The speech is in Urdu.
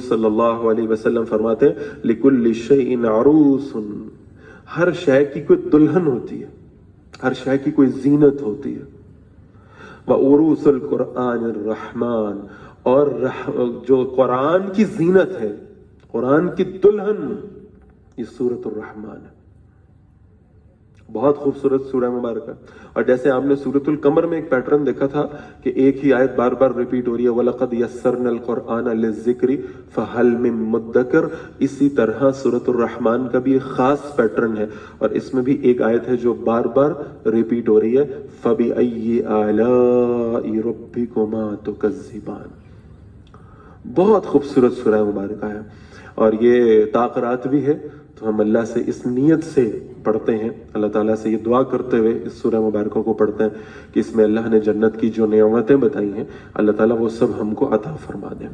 صلی اللہ علیہ وسلم فرماتے ہیں لِكُلِّ شَيْءٍ عَرُوسٌ، ہر شے کی کوئی دلہن ہوتی ہے، ہر شے کی کوئی زینت ہوتی ہے. وَعُرُوسُ الْقُرْآنِ الرَّحْمَانِ، اور جو قرآن کی زینت ہے، قرآن کی دلہن، یہ سورۃ الرحمن ہے. بہت خوبصورت سورہ مبارکہ. اور جیسے آپ نے سورۃ القمر میں ایک پیٹرن دیکھا تھا کہ ایک ہی آیت بار بار ریپیٹ ہو رہی ہے وَلَقَدْ يَسَّرْنَا الْقُرْآنَ لِلذِّكْرِ فَهَلْ مِن مُدَّكِرٍ، اسی طرح سورۃ الرحمن کا بھی ایک خاص پیٹرن ہے، اور اس میں بھی ایک آیت ہے جو بار بار ریپیٹ ہو رہی ہے فَبِأَيِّ آلَاءِ رَبِّكُمَا تُكَذِّبَانِ. بہت خوبصورت سورہ مبارکہ ہے، اور یہ تاقرات بھی ہے. تو ہم اللہ سے اس نیت سے پڑھتے ہیں، اللہ تعالیٰ سے یہ دعا کرتے ہوئے اس سورہ مبارکہ کو پڑھتے ہیں کہ اس میں اللہ نے جنت کی جو نعمتیں بتائی ہیں اللہ تعالیٰ وہ سب ہم کو عطا فرما دیں.